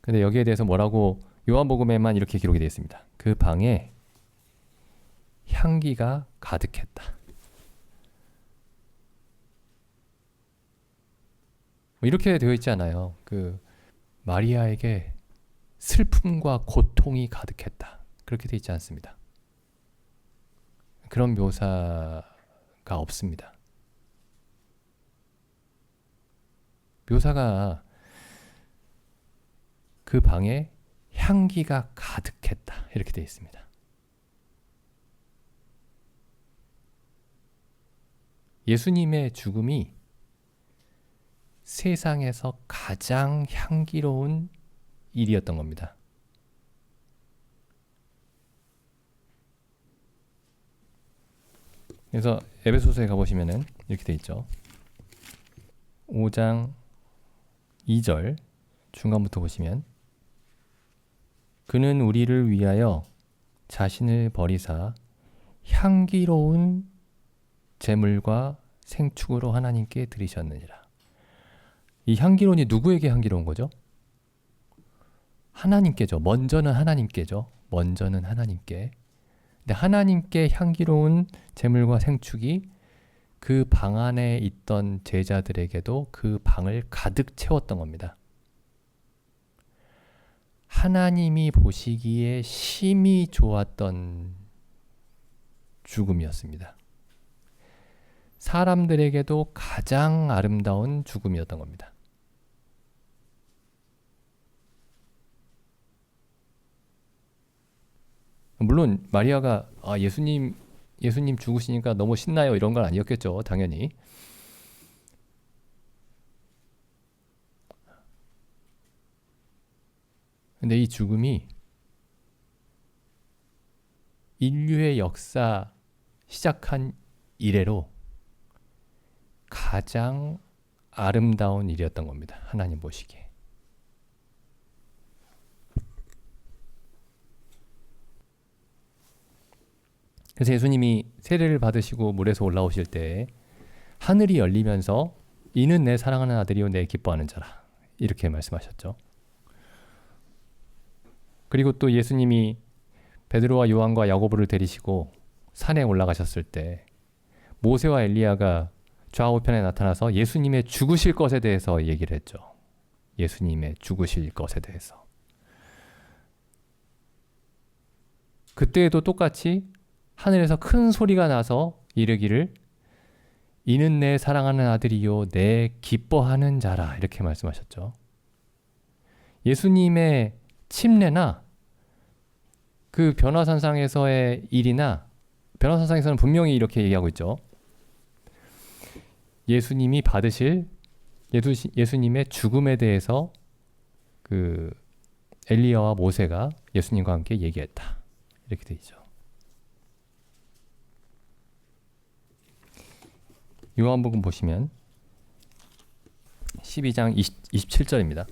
근데 여기에 대해서 뭐라고 요한복음에만 이렇게 기록이 되어 있습니다. 그 방에 향기가 가득했다. 이렇게 되어 있지 않아요. 그 마리아에게 슬픔과 고통이 가득했다. 그렇게 되어 있지 않습니다. 그런 묘사가 없습니다. 묘사가 그 방에 향기가 가득했다. 이렇게 되어 있습니다. 예수님의 죽음이 세상에서 가장 향기로운 일이었던 겁니다. 그래서 에베소서에 가보시면은 이렇게 되어 있죠. 5장 2절 중간부터 보시면 그는 우리를 위하여 자신을 버리사 향기로운 제물과 생축으로 하나님께 드리셨느니라. 이 향기로운이 누구에게 향기로운 거죠? 하나님께죠. 먼저는 하나님께죠. 먼저는 하나님께. 근데 하나님께 향기로운 제물과 생축이 그 방 안에 있던 제자들에게도 그 방을 가득 채웠던 겁니다. 하나님이 보시기에 심히 좋았던 죽음이었습니다. 사람들에게도 가장 아름다운 죽음이었던 겁니다. 물론 마리아가 예수님 죽으시니까 너무 신나요 이런 건 아니었겠죠. 당연히. 근데 이 죽음이 인류의 역사 시작한 이래로 가장 아름다운 일이었던 겁니다. 하나님 보시기에. 그래서 예수님이 세례를 받으시고 물에서 올라오실 때 하늘이 열리면서 이는 내 사랑하는 아들이요 내 기뻐하는 자라 이렇게 말씀하셨죠. 그리고 또 예수님이 베드로와 요한과 야고보를 데리시고 산에 올라가셨을 때 모세와 엘리야가 좌우편에 나타나서 예수님의 죽으실 것에 대해서 얘기를 했죠. 예수님의 죽으실 것에 대해서. 그때에도 똑같이 하늘에서 큰 소리가 나서 이르기를 이는 내 사랑하는 아들이요 내 기뻐하는 자라 이렇게 말씀하셨죠. 예수님의 침례나 그 변화산상에서의 일이나 변화산상에서는 분명히 이렇게 얘기하고 있죠. 예수님이 받으실 예수님의 죽음에 대해서 그 엘리야와 모세가 예수님과 함께 얘기했다. 이렇게 되어 있죠. 요한복음 보시면 12장 27절입니다.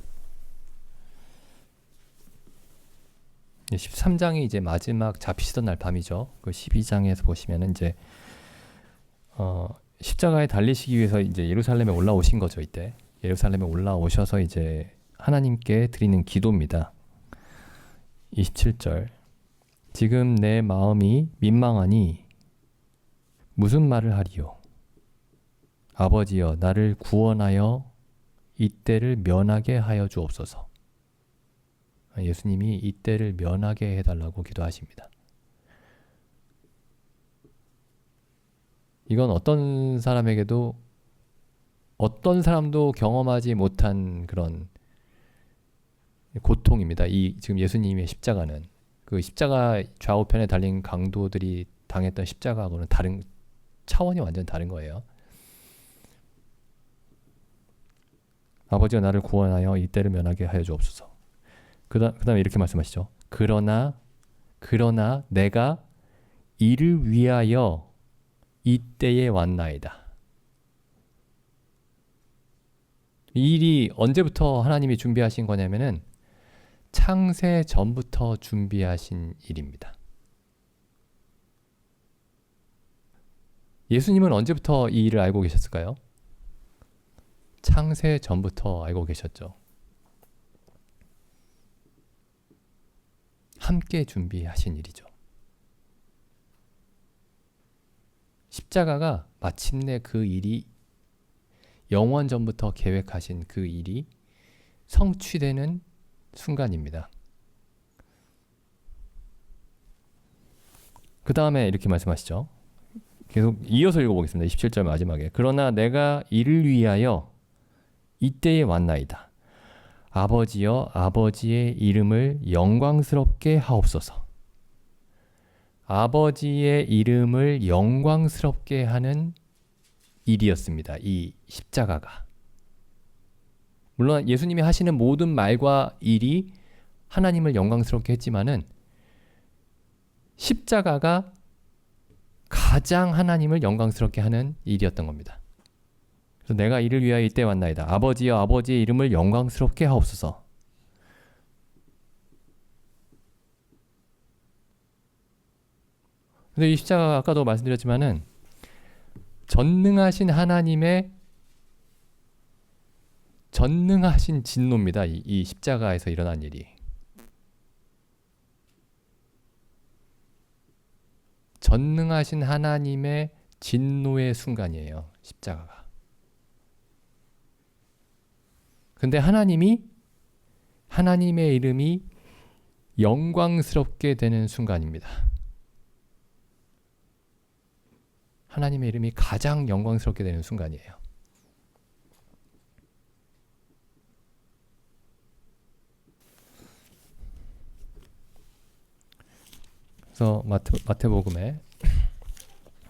13장이 이제 마지막 잡히시던 날 밤이죠. 그 12장에서 보시면 이제 십자가에 달리시기 위해서 이제 예루살렘에 올라오신 거죠. 이때 예루살렘에 올라오셔서 이제 하나님께 드리는 기도입니다. 27절. 지금 내 마음이 민망하니 무슨 말을 하리요? 아버지여, 나를 구원하여 이때를 면하게 하여 주옵소서. 예수님이 이때를 면하게 해달라고 기도하십니다. 이건 어떤 사람에게도, 어떤 사람도 경험하지 못한 그런 고통입니다. 이 지금 예수님의 십자가는, 그 십자가 좌우편에 달린 강도들이 당했던 십자가하고는 다른, 차원이 완전 다른 거예요. 아버지가 나를 구원하여 이때를 면하게 하여 주옵소서. 그 다음에 이렇게 말씀하시죠. 그러나 내가 이를 위하여 이때에 왔나이다. 이 일이 언제부터 하나님이 준비하신 거냐면은 창세 전부터 준비하신 일입니다. 예수님은 언제부터 이 일을 알고 계셨을까요? 창세 전부터 알고 계셨죠. 함께 준비하신 일이죠. 십자가가 마침내 그 일이, 영원 전부터 계획하신 그 일이 성취되는 순간입니다. 그 다음에 이렇게 말씀하시죠. 계속 이어서 읽어보겠습니다. 27절 마지막에. 그러나 내가 이를 위하여 이때에 왔나이다. 아버지여, 아버지의 이름을 영광스럽게 하옵소서. 아버지의 이름을 영광스럽게 하는 일이었습니다. 이 십자가가. 물론 예수님이 하시는 모든 말과 일이 하나님을 영광스럽게 했지만은 십자가가 가장 하나님을 영광스럽게 하는 일이었던 겁니다. 그래서 내가 이를 위하여 이때 왔나이다. 아버지여, 아버지의 이름을 영광스럽게 하옵소서. 근데 이 십자가가 아까도 말씀드렸지만은 전능하신 하나님의 전능하신 진노입니다. 이 십자가에서 일어난 일이. 전능하신 하나님의 진노의 순간이에요. 십자가가. 근데 하나님의 이름이 영광스럽게 되는 순간입니다. 하나님의 이름이 가장 영광스럽게 되는 순간이에요. 그래서 마태복음에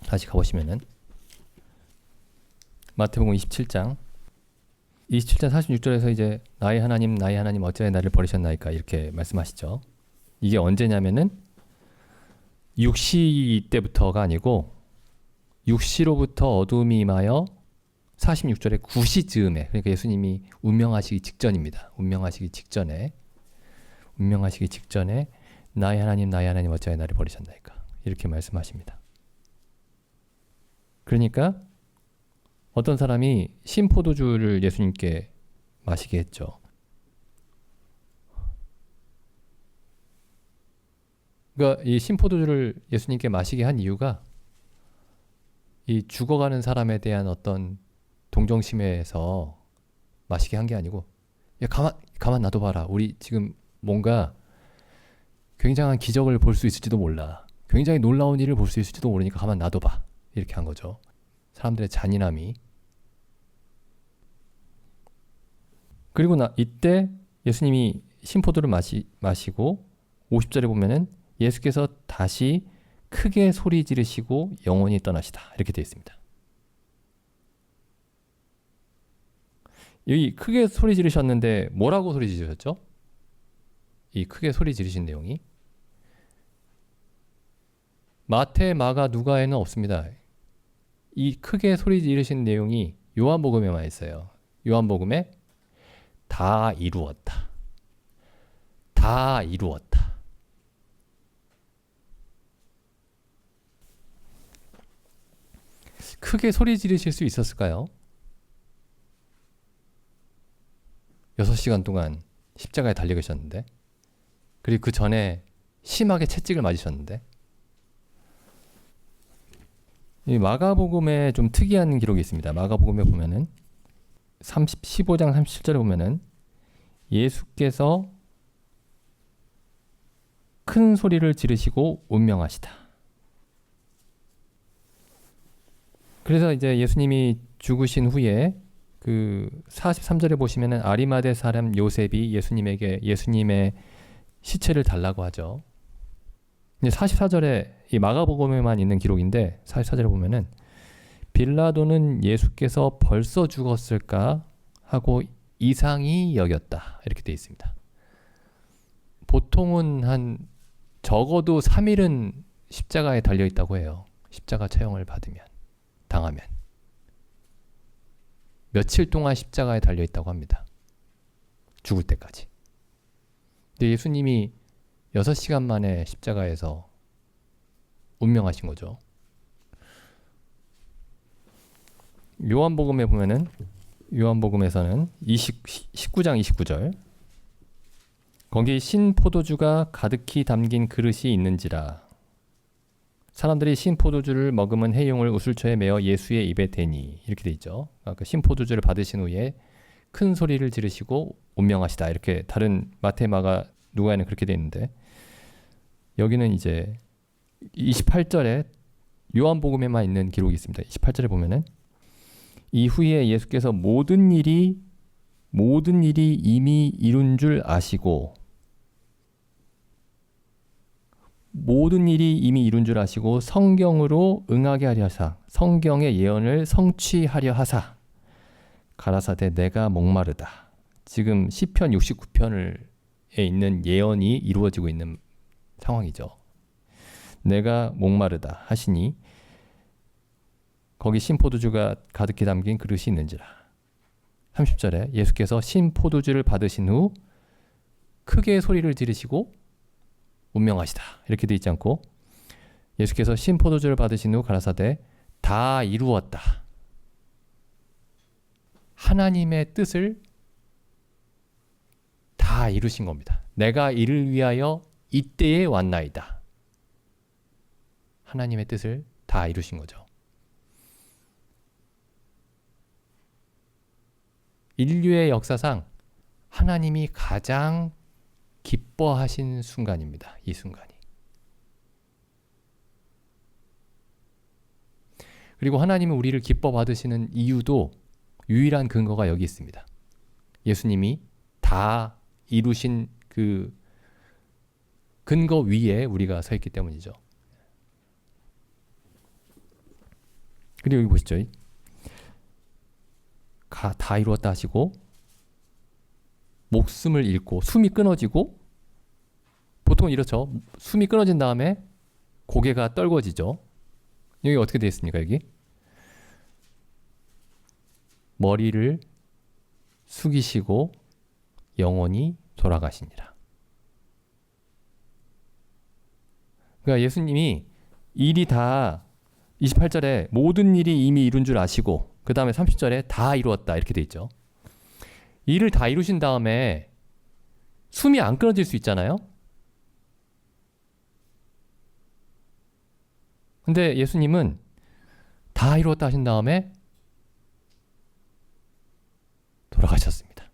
다시 가보시면은 마태복음 27장 46절에서 이제 나의 하나님 어찌하여 나를 버리셨나이까 이렇게 말씀하시죠. 이게 언제냐면은 육시 때부터가 아니고 육시로부터 어둠이 임하여 46절에 구시 즈음에, 그러니까 예수님이 운명하시기 직전입니다. 운명하시기 직전에 나의 하나님 어찌하여 나를 버리셨나이까 이렇게 말씀하십니다. 그러니까 어떤 사람이 신포도주를 예수님께 마시게 했죠. 그러니까 이 신포도주를 예수님께 마시게 한 이유가 이 죽어가는 사람에 대한 어떤 동정심에서 마시게 한 게 아니고, 야, 가만 놔둬봐라. 우리 지금 뭔가 굉장한 기적을 볼 수 있을지도 몰라. 굉장히 놀라운 일을 볼 수 있을지도 모르니까 가만 놔둬봐. 이렇게 한 거죠. 사람들의 잔인함이. 그리고 이때 예수님이 신포도를 마시고 50절에 보면은 예수께서 다시 크게 소리 지르시고 영원히 떠나시다. 이렇게 되어 있습니다. 여기 크게 소리 지르셨는데 뭐라고 소리 지르셨죠? 이 크게 소리 지르신 내용이 마태, 마가, 누가에는 없습니다. 이 크게 소리 지르신 내용이 요한복음에만 있어요. 요한복음에 다 이루었다. 다 이루었다. 크게 소리 지르실 수 있었을까요? 6시간 동안 십자가에 달려 계셨는데, 그리고 그 전에 심하게 채찍을 맞으셨는데, 이 마가복음에 좀 특이한 기록이 있습니다. 마가복음에 보면은 15장 37절에 보면은 예수께서 큰 소리를 지르시고 운명하시다. 그래서 이제 예수님이 죽으신 후에 그 43절에 보시면은 아리마대 사람 요셉이 예수님에게 예수님의 시체를 달라고 하죠. 이제 44절에 이 마가복음에만 있는 기록인데 44절에 보면은 빌라도는 예수께서 벌써 죽었을까 하고 이상히 여겼다. 이렇게 되어 있습니다. 보통은 한 적어도 3일은 십자가에 달려 있다고 해요. 십자가 처형을 당하면. 며칠 동안 십자가에 달려 있다고 합니다. 죽을 때까지. 근데 예수님이 6시간 만에 십자가에서 운명하신 거죠. 요한복음에 보면은 요한복음에서는 19장 29절 거기 신포도주가 가득히 담긴 그릇이 있는지라 사람들이 신포도주를 먹으면 해용을 우슬초에 메어 예수의 입에 대니 이렇게 돼 있죠. 그 신포도주를 받으신 후에 큰 소리를 지르시고 운명하시다 이렇게 다른 마태, 마가, 누가에는 그렇게 돼 있는데 여기는 이제 28절에 요한복음에만 있는 기록이 있습니다. 28절에 보면은 이후에 예수께서 모든 일이 이미 이룬 줄 아시고 성경으로 응하게 하려 하사 성경의 예언을 성취하려 하사 가라사대 내가 목마르다. 지금 시편 69편에 있는 예언이 이루어지고 있는 상황이죠. 내가 목마르다 하시니 거기 신포도주가 가득히 담긴 그릇이 있는지라. 30절에 예수께서 신포도주를 받으신 후 크게 소리를 지르시고 운명하시다. 이렇게 돼 있지 않고 예수께서 신포도주를 받으신 후 가라사대 다 이루었다. 하나님의 뜻을 다 이루신 겁니다. 내가 이를 위하여 이때에 왔나이다. 하나님의 뜻을 다 이루신 거죠. 인류의 역사상 하나님이 가장 기뻐하신 순간입니다. 이 순간이. 그리고 하나님은 우리를 기뻐 받으시는 이유도 유일한 근거가 여기 있습니다. 예수님이 다 이루신 그 근거 위에 우리가 서 있기 때문이죠. 그리고 여기 보시죠. 다 이루었다 하시고 목숨을 잃고 숨이 끊어지고 보통 이렇죠. 숨이 끊어진 다음에 고개가 떨궈지죠. 여기 어떻게 되어 있습니까? 여기 머리를 숙이시고 영원히 돌아가시니라. 그러니까 예수님이 일이 다 28절에 모든 일이 이미 이룬 줄 아시고 그 다음에 30절에 다 이루었다 이렇게 돼 있죠. 일을 다 이루신 다음에 숨이 안 끊어질 수 있잖아요. 근데 예수님은 다 이루었다 하신 다음에 돌아가셨습니다.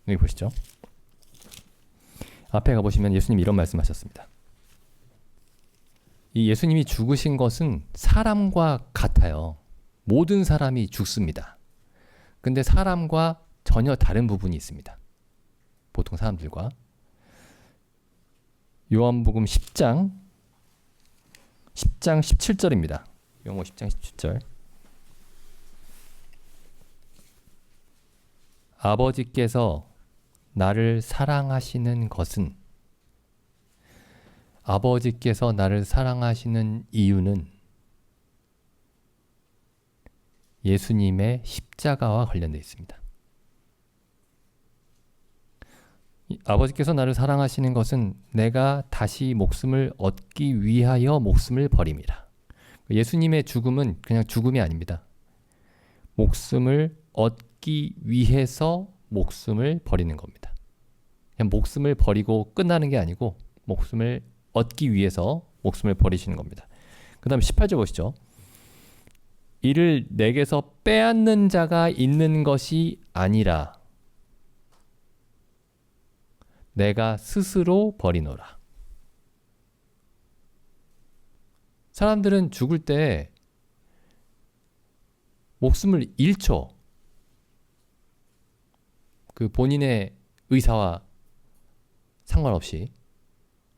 여기 보시죠. 앞에 가보시면 예수님이 이런 말씀하셨습니다. 이 예수님이 죽으신 것은 사람과 같아요. 모든 사람이 죽습니다. 근데 사람과 전혀 다른 부분이 있습니다. 보통 사람들과. 요한복음 10장 17절입니다. 용어 10장 17절. 아버지께서 나를 사랑하시는 것은 아버지께서 나를 사랑하시는 이유는 예수님의 십자가와 관련되어 있습니다. 아버지께서 나를 사랑하시는 것은 내가 다시 목숨을 얻기 위하여 목숨을 버림이라. 예수님의 죽음은 그냥 죽음이 아닙니다. 목숨을 얻기 위해서 목숨을 버리는 겁니다. 그냥 목숨을 버리고 끝나는 게 아니고 목숨을 얻기 위해서 목숨을 버리시는 겁니다. 그 다음 18절 보시죠. 이를 내게서 빼앗는 자가 있는 것이 아니라 내가 스스로 버리노라. 사람들은 죽을 때 목숨을 잃죠. 그 본인의 의사와 상관없이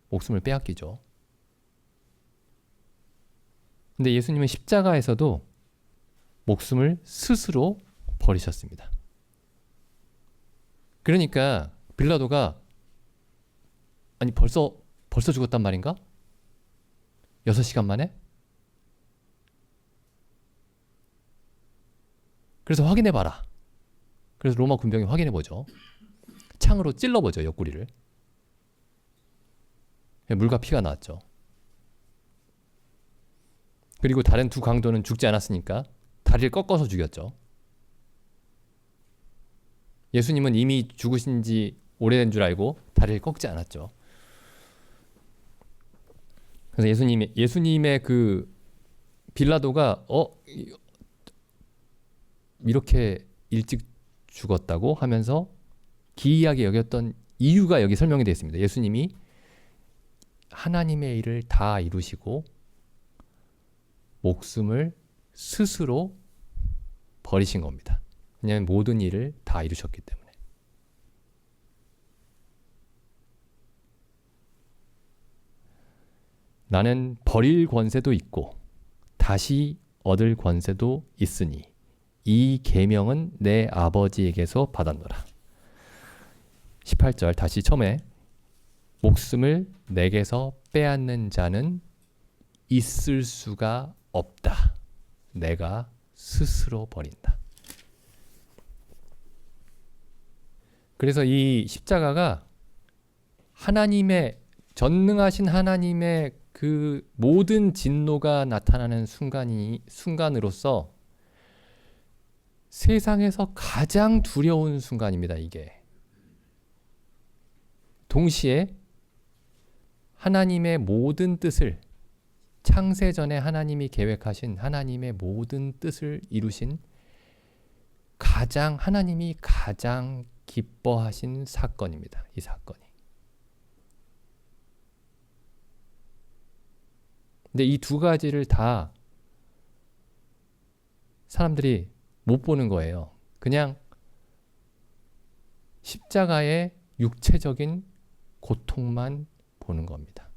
목숨을 빼앗기죠. 근데 예수님은 십자가에서도 목숨을 스스로 버리셨습니다. 그러니까 빌라도가 아니 벌써 죽었단 말인가? 6시간 만에? 그래서 확인해봐라. 그래서 로마 군병이 확인해보죠. 창으로 찔러보죠, 옆구리를. 물과 피가 나왔죠. 그리고 다른 두 강도는 죽지 않았으니까 다리를 꺾어서 죽였죠. 예수님은 이미 죽으신 지 오래된 줄 알고 다리를 꺾지 않았죠. 그래서 예수님의 그 빌라도가 이렇게 일찍 죽었다고 하면서 기이하게 여겼던 이유가 여기 설명이 되어 있습니다. 예수님이 하나님의 일을 다 이루시고 목숨을 스스로 버리신 겁니다. 왜냐하면 모든 일을 다 이루셨기 때문에. 나는 버릴 권세도 있고 다시 얻을 권세도 있으니 이 계명은 내 아버지에게서 받았노라. 18절 다시 처음에 목숨을 내게서 빼앗는 자는 있을 수가 없다. 내가 스스로 버린다. 그래서 이 십자가가 하나님의 전능하신 하나님의 그 모든 진노가 나타나는 순간으로서 세상에서 가장 두려운 순간입니다. 이게 동시에 하나님의 모든 뜻을 창세전에 하나님이 계획하신 하나님의 모든 뜻을 이루신 하나님이 가장 기뻐하신 사건입니다. 이 사건이. 근데 이 두 가지를 다 사람들이 못 보는 거예요. 그냥 십자가의 육체적인 고통만 보는 겁니다.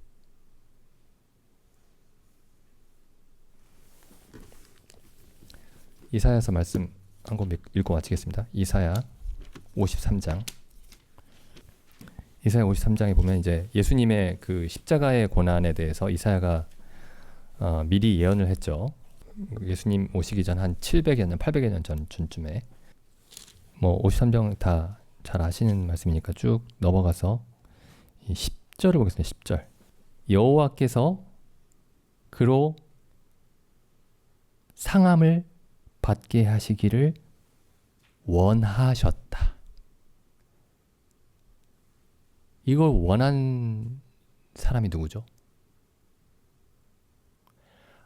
이사야서 말씀 한 권 읽고 마치겠습니다. 이사야 53장. 이사야 53장에 보면 이제 예수님의 그 십자가의 고난에 대해서 이사야가 미리 예언을 했죠. 예수님 오시기 전 한 700여 년, 800여 년 전쯤에 53장 다 잘 아시는 말씀이니까 쭉 넘어가서 10절을 보겠습니다. 10절. 여호와께서 그로 상함을 받게 하시기를 원하셨다. 이걸 원한 사람이 누구죠?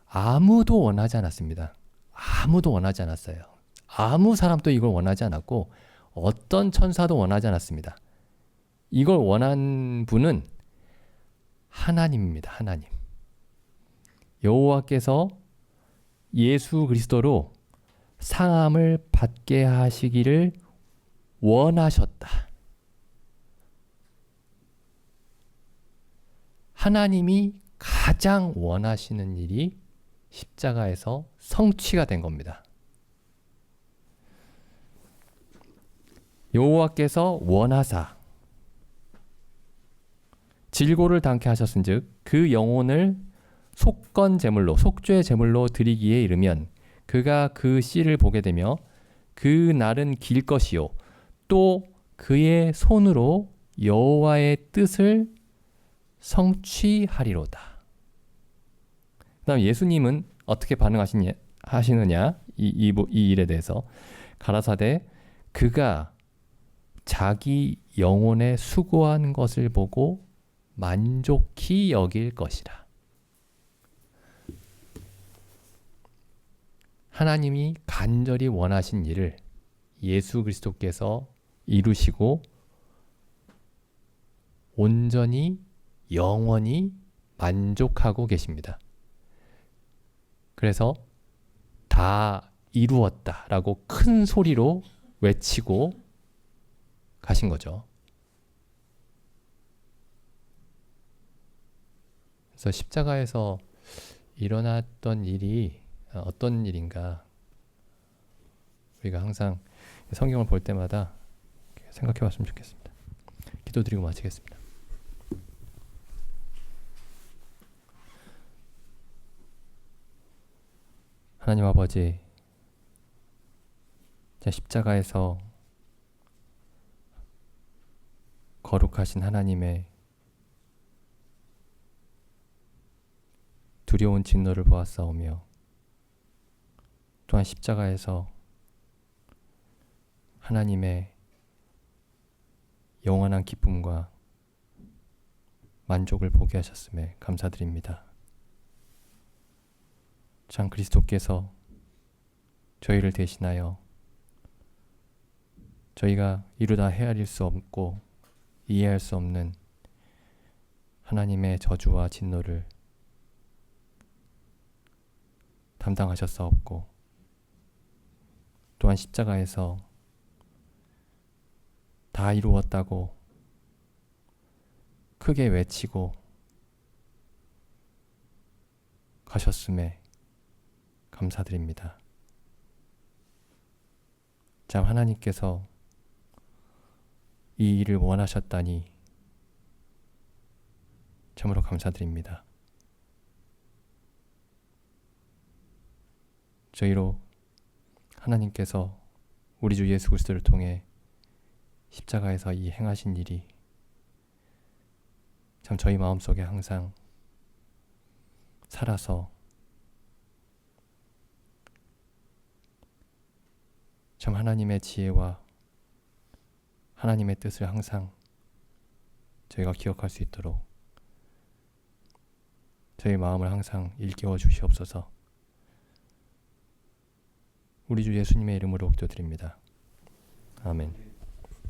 아무도 원하지 않았습니다. 아무도 원하지 않았어요. 아무 사람도 이걸 원하지 않았고 어떤 천사도 원하지 않았습니다. 이걸 원한 분은 하나님입니다. 하나님. 여호와께서 예수 그리스도로 상함을 받게 하시기를 원하셨다. 하나님이 가장 원하시는 일이 십자가에서 성취가 된 겁니다. 여호와께서 원하사 질고를 당케 하셨은즉 그 영혼을 속건 제물로 속죄 제물로 드리기에 이르면 그가 그 씨를 보게 되며 그 날은 길 것이요 또 그의 손으로 여호와의 뜻을 성취하리로다. 그다음 예수님은 어떻게 하시느냐 이 일에 대해서 가라사대 그가 자기 영혼에 수고한 것을 보고 만족히 여길 것이라. 하나님이 간절히 원하신 일을 예수 그리스도께서 이루시고 온전히 영원히 만족하고 계십니다. 그래서 다 이루었다라고 큰 소리로 외치고 가신 거죠. 그래서 십자가에서 일어났던 일이 어떤 일인가 우리가 항상 성경을 볼 때마다 생각해 봤으면 좋겠습니다. 기도드리고 마치겠습니다. 하나님 아버지, 십자가에서 거룩하신 하나님의 두려운 진노를 보았사오며 또한 십자가에서 하나님의 영원한 기쁨과 만족을 보게 하셨음에 감사드립니다. 참 그리스도께서 저희를 대신하여 저희가 이루다 헤아릴 수 없고 이해할 수 없는 하나님의 저주와 진노를 담당하셨사옵고 또한 십자가에서 다 이루었다고 크게 외치고 가셨음에 감사드립니다. 참 하나님께서 이 일을 원하셨다니 참으로 감사드립니다. 저희로 하나님께서 우리 주 예수 그리스도를 통해 십자가에서 이 행하신 일이 참 저희 마음속에 항상 살아서 참 하나님의 지혜와 하나님의 뜻을 항상 저희가 기억할 수 있도록 저희 마음을 항상 일깨워 주시옵소서. 우리 주 예수님의 이름으로 기도드립니다. 아멘.